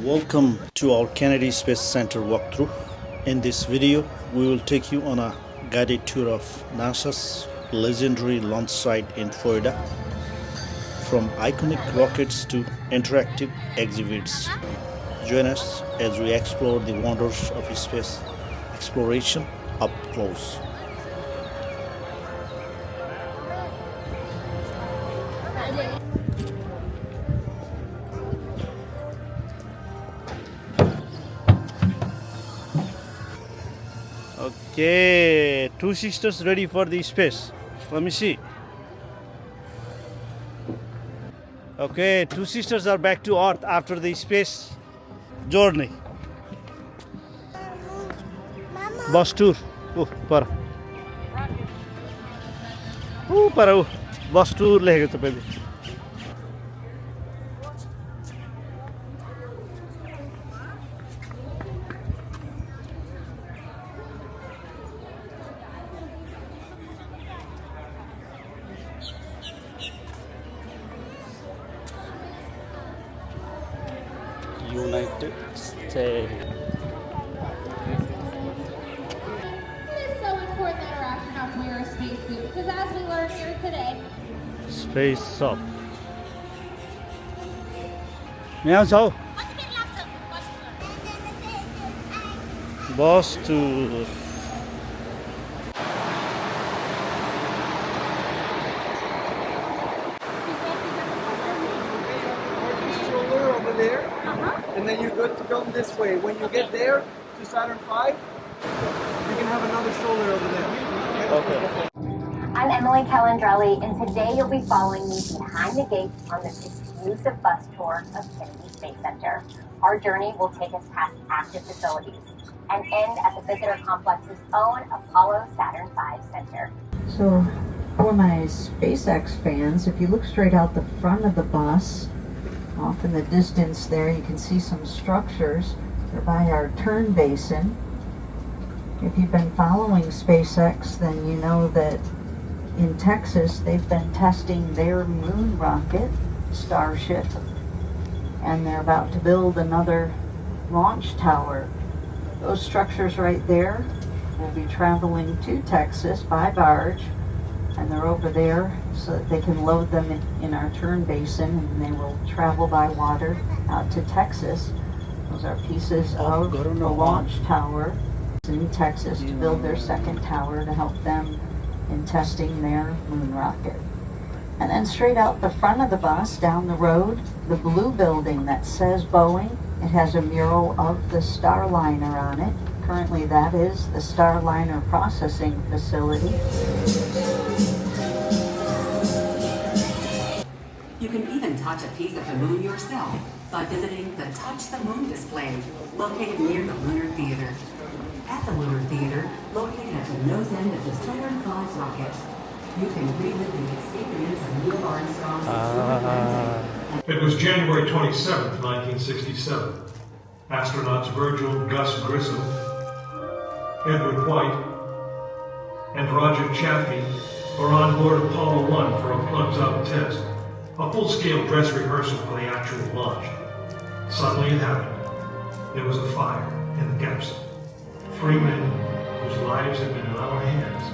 Welcome to our Kennedy Space Center walkthrough. In this video, we will take you on a guided tour of NASA's legendary launch site in Florida. From iconic rockets to interactive exhibits, join us as we explore the wonders of space exploration up close. Okay, two sisters ready for the space. Let me see. Okay, two sisters are back to Earth after the space journey. Bus tour. Para. Para. Bus tour लेगा तो पहले. United States. It is so important that our astronauts wear a spacesuit because as we learn here today, Space up. Meow chow. Bus tour. Over there, and then you're good to go this way. When you get there to Saturn V, you can have another stroller over there. Okay. I'm Emily Calandrelli, and today you'll be following me behind the gates on this exclusive bus tour of Kennedy Space Center. Our journey will take us past active facilities and end at the visitor complex's own Apollo Saturn V Center. So, for my SpaceX fans, if you look straight out the front of the bus, off in the distance there, you can see some structures. They're by our turn basin. If you've been following SpaceX, then you know that in Texas, they've been testing their moon rocket, Starship, and they're about to build another launch tower. Those structures right there will be traveling to Texas by barge, and they're over there so that they can load them in our turn basin, and they will travel by water out to Texas. Those are pieces of the launch tower in Texas to build their second tower to help them in testing their moon rocket. And then straight out the front of the bus, down the road, the blue building that says Boeing. It has a mural of the Starliner on it. Currently that is the Starliner processing facility. You can even touch a piece of the moon yourself by visiting the Touch the Moon display located near the Lunar Theater. At the Lunar Theater, located at the nose end of the Saturn V rocket, you can relive the experience of Neil Armstrong's lunar It was January 27, 1967. Astronauts Virgil Gus Grissom, Edward White, and Roger Chaffee were on board Apollo 1 for a plugs-up test, a full-scale dress rehearsal for the actual launch. Suddenly it happened. There was a fire in the capsule. 3 men whose lives had been in our hands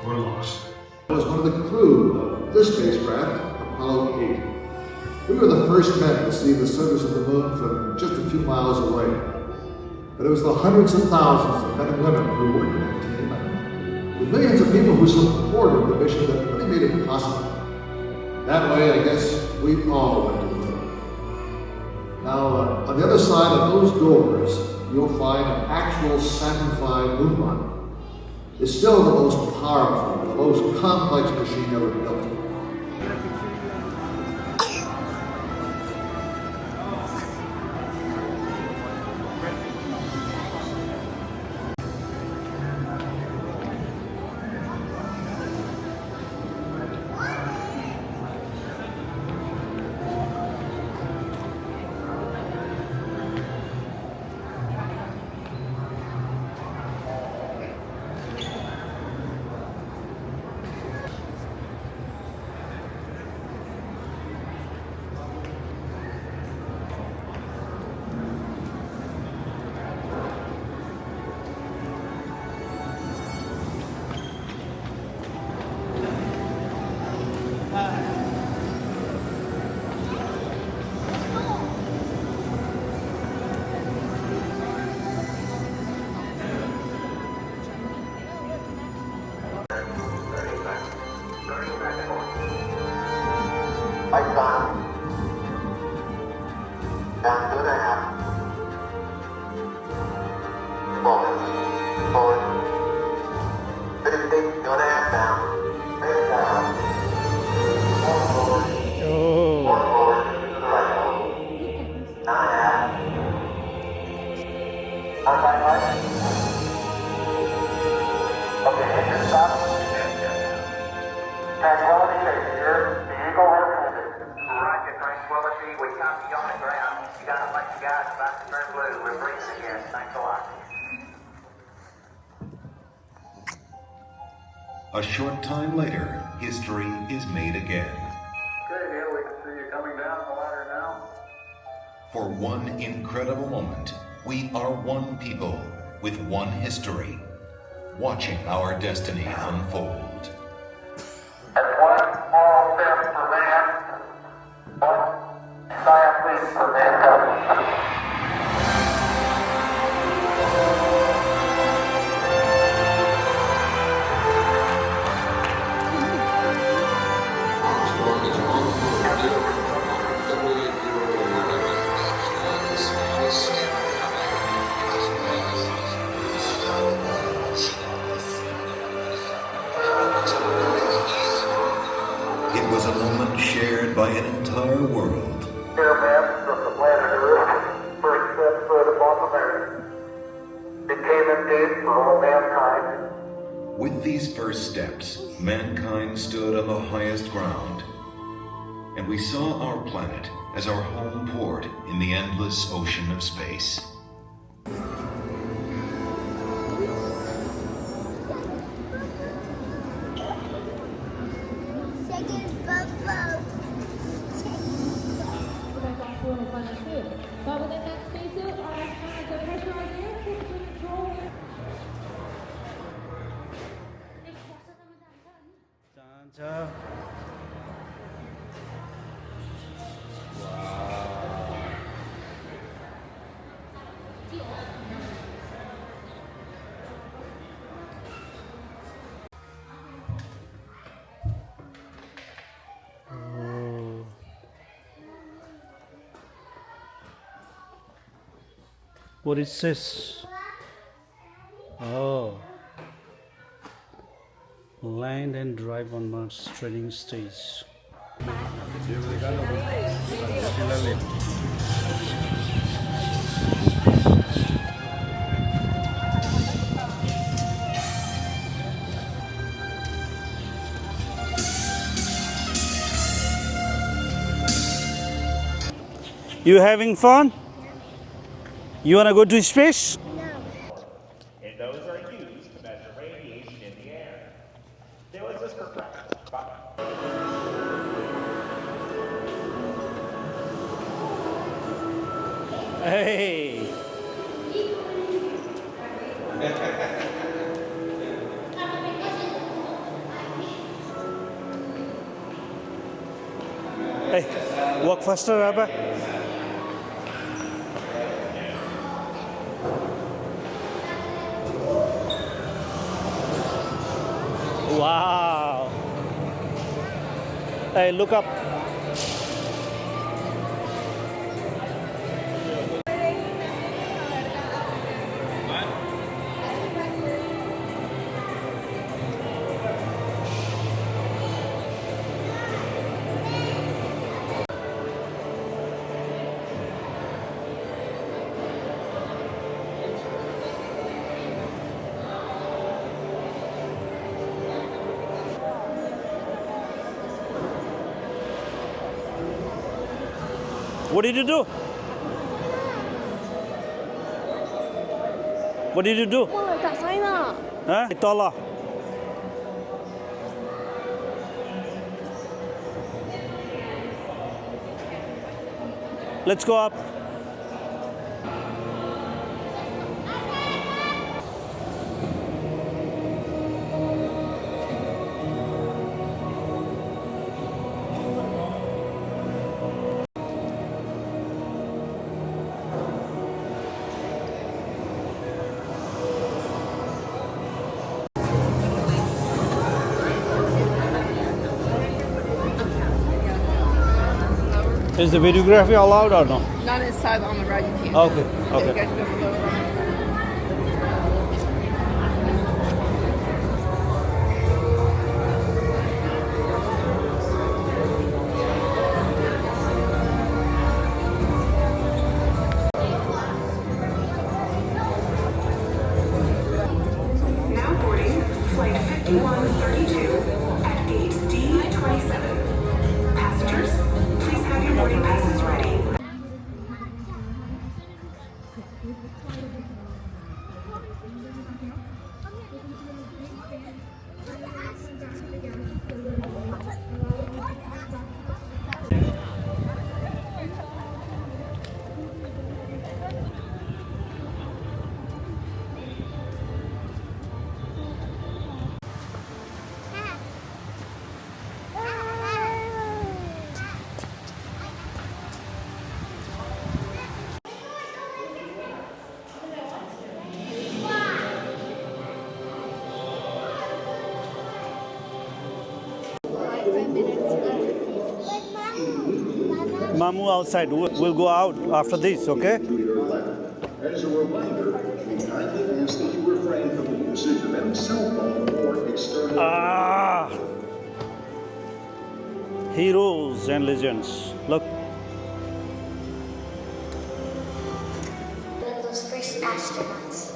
were lost. I was one of the crew of this spacecraft, Apollo 8. We were the first men to see the surface of the moon from just a few miles away. But it was the hundreds of thousands of men and women who worked in that team, and the millions of people who supported the mission that really made it possible. That way, I guess, we all went to the moon. Now, on the other side of those doors, you'll find an actual Saturn V moon rocket. It's still the most powerful, the most complex machine ever built. Down 2.5. Forward. Forward. 50. 2.5 down. 3 down. 4 forward. Oh. 4 forward. To the right. 9.5. Outside light. Okay, engine stop. Tranquility Base here. The Eagle has landed. Roger, Tranquility. We copy you on the ground. You got a bunch of guys about to turn blue. We're breathing again. Thanks a lot. A short time later, history is made again. Okay, Neil, we can see you coming down the ladder now. For one incredible moment, we are one people with one history, watching our destiny unfold. That's one small step for man, one giant leap for mankind. It was a moment shared by an entire world. Here, man, from the planet Earth, first step foot upon the moon. It came in days for all mankind. With these first steps, mankind stood on the highest ground, and we saw our planet as our home port in the endless ocean of space. But within that spacesuit, our astronauts are pressurized air to control. 자. What is this? Oh. Land and drive on Mars training stage. You having fun? You wanna go to space? And those are used to measure radiation in the air. There was this practice. Hey. Hey, walk faster, Rabbi. Wow. Hey, look up. What did you do? What did you do? Huh? Itola. Let's go up. Is the videography allowed or no? Not inside on the ride, you can't. Okay, You okay. guys go below. Now boarding flight 5132 at gate D27. Passengers, please have your boarding passes ready. Mamu outside. We'll go out after this, okay? As a reminder, we kindly ask that you refrain from the usage of any cell phone or external. Heroes and legends. Look. Those first astronauts.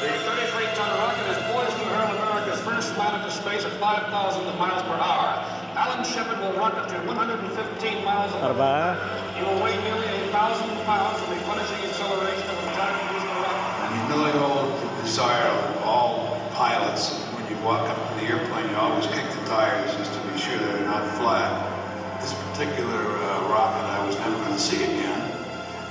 The 33-ton rocket is poised to hurl America's first man into space at 5,000 miles per hour. Alan Shepard will rocket to 115 miles an hour. He will weigh nearly 1,000 pounds and be punishing acceleration of the time to use the rocket. You know the old desire of all pilots, when you walk up to the airplane, you always kick the tires just to be sure they're not flat. This particular rocket I was never going to see again.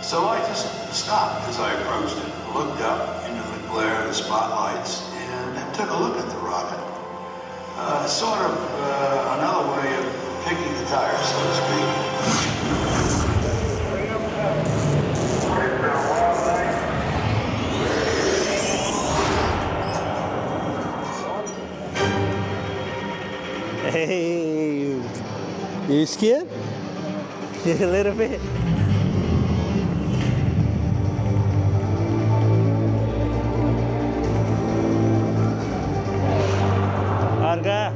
So I just stopped as I approached it, looked up into the glare of the spotlights, and took a look at the rocket. Sort of another way of kicking the tires, so to speak. Hey, you scared? A little bit. Arga.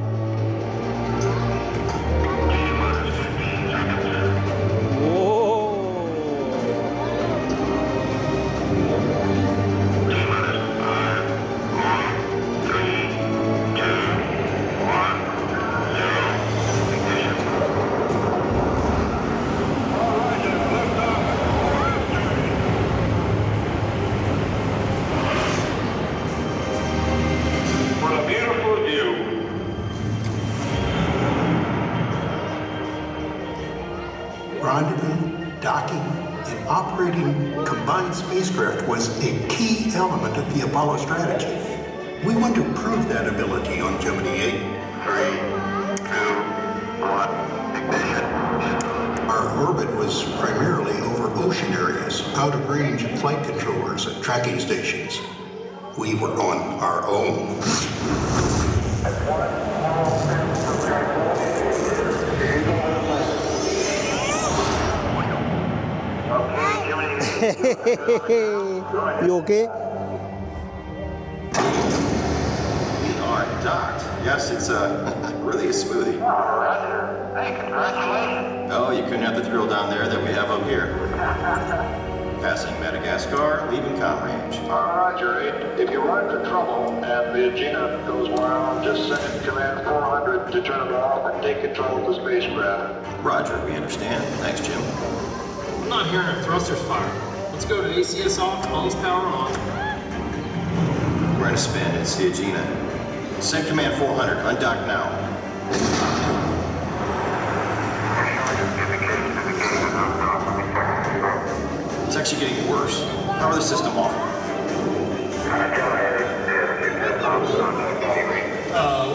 What a beautiful view. Rendezvous, docking, and operating combined spacecraft was a key element of the Apollo strategy. We want to prove that ability on Gemini 8. 3, 2, 1, ignition. Our orbit was primarily over ocean areas, out of range of flight controllers and tracking stations. We were on our own. You okay? We are docked. Yes, it's really a smoothie. Roger. Hey, congratulations. Oh, you couldn't have the thrill down there that we have up here. Passing Madagascar, leaving com range. Roger, if you run into trouble and the Gina goes wild, just send in command 400 to turn it off and take control of the spacecraft. Roger, we understand. Thanks, Jim. I'm not hearing our thrusters fire. Let's go to ACS off, pumps power on. We're in a spin. It's the Agena. Send command 400. Undock now. It's actually getting worse. Power the system off.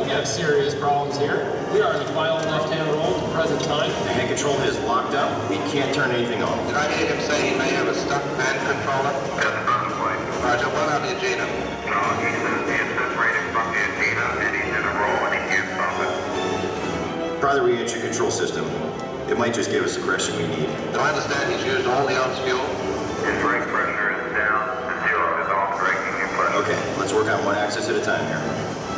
We have serious problems here. We are in the final left-hand roll at the present time. Command control is locked up. We can't turn anything off. Did I hear him say he may have a stuck band controller? Roger, what on the Agena? No, he says the input rating from the Agena and he's in a roll and he can't stop it. Try the re-entry control system. It might just give us the correction we need. Do I understand he's used all the ounce fuel? His brake pressure is down to 0. His off braking pressure. Okay, let's work on one axis at a time here.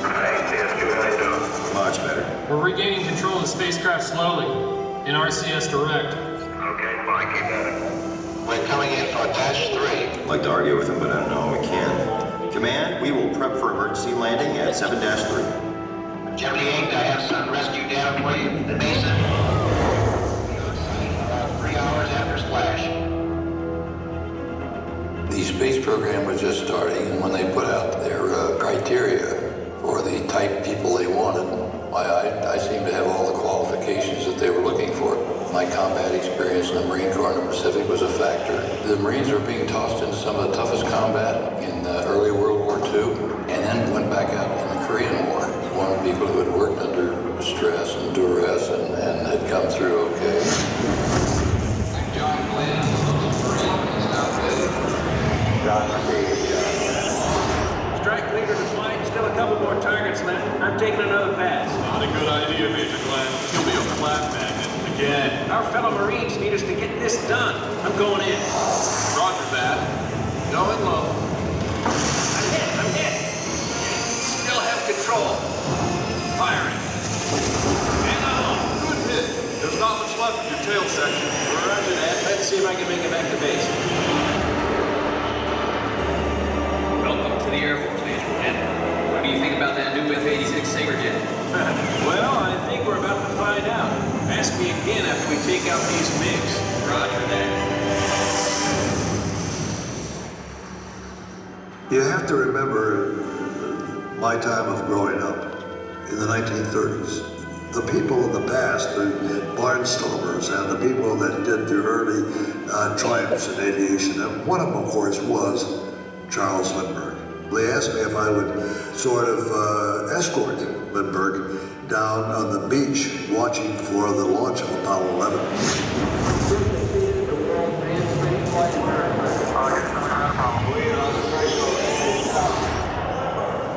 Hey, TS2, how you doing? Much better. We're regaining control of the spacecraft slowly. In RCS direct. Okay, fine, keep at it. We're coming in for dash 3. I'd like to argue with him, but I don't know if we can. Command, we will prep for emergency landing at 7-3. Gemini 8, I have some rescue down for you. The Mason. About 3 hours after splash. The space program was just starting, and when they put out their criteria for the type people they wanted, I seem to have all the qualifications that they were looking for. My combat experience in the Marine Corps in the Pacific was a factor. The Marines were being tossed into some of the toughest combat in early World War II, and then went back out in the Korean War. One of the people who had worked under stress and duress and had come through okay. John Glenn, Marine, South Strike leader to flight, still a couple more targets left. I'm taking another pass. Not a good idea, Major Glenn. He'll be a flat magnet again. Our fellow Marines need us to get this done. I'm going in. Roger that. Going low. I'm hit. Still have control. Firing. Hang on. Good hit. There's not much left in your tail section. Roger that. Let's see if I can make it back to base. Welcome to the Air Force, Major Glenn. What do you think about that new F-86 Sabre jet? Well, I think we're about to find out. Ask me again after we take out these MiGs. Roger that. You have to remember my time of growing up in the 1930s. The people of the past, the barnstormers and the people that did the early triumphs in aviation, and one of them, of course, was Charles Lindbergh. They asked me if I would sort of escort Lindbergh down on the beach watching for the launch of Apollo 11.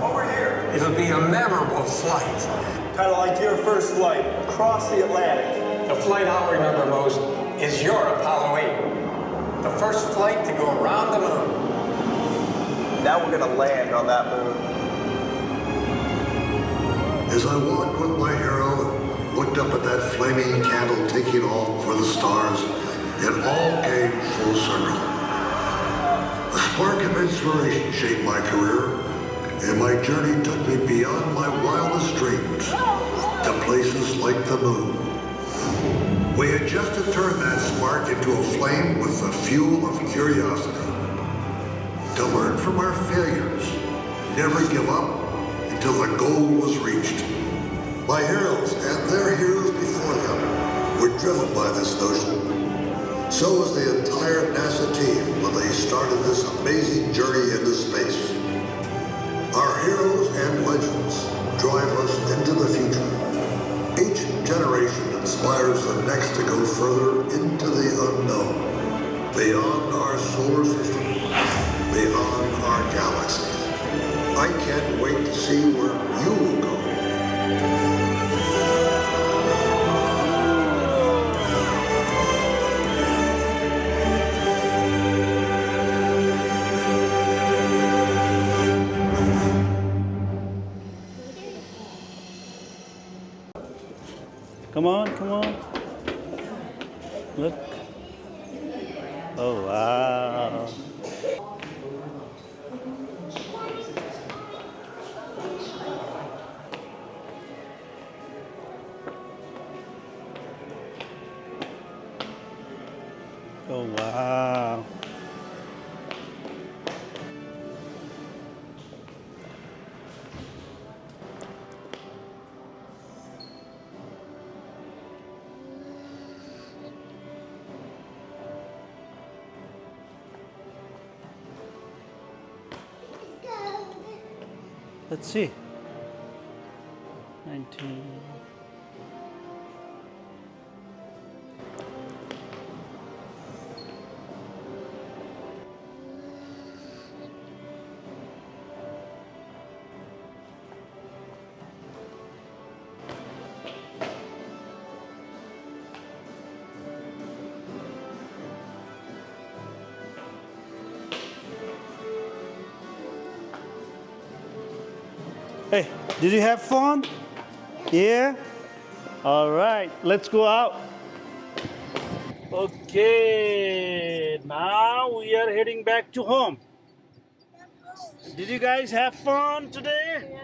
Over here. It'll be a memorable flight. Kind of like your first flight across the Atlantic. The flight I'll remember most is your Apollo 8. The first flight to go around the moon. Now we're going to land on that moon. As I walked with my hero and looked up at that flaming candle taking off for the stars, it all came full circle. A spark of inspiration shaped my career, and my journey took me beyond my wildest dreams to places like the moon. We had just to turn that spark into a flame with the fuel of curiosity. To learn from our failures, never give up until the goal was reached. My heroes and their heroes before them were driven by this notion. So was the entire NASA team when they started this amazing journey into space. Our heroes and legends drive us into the future. Each generation inspires the next to go further into the unknown, beyond our solar system, beyond our galaxy. I can't wait to see where you will go. Come on, come on. Look. Oh, wow. Oh, wow. Let's see. 19. Hey, did you have fun? Yeah? All right, let's go out. Okay, now we are heading back to home. Did you guys have fun today?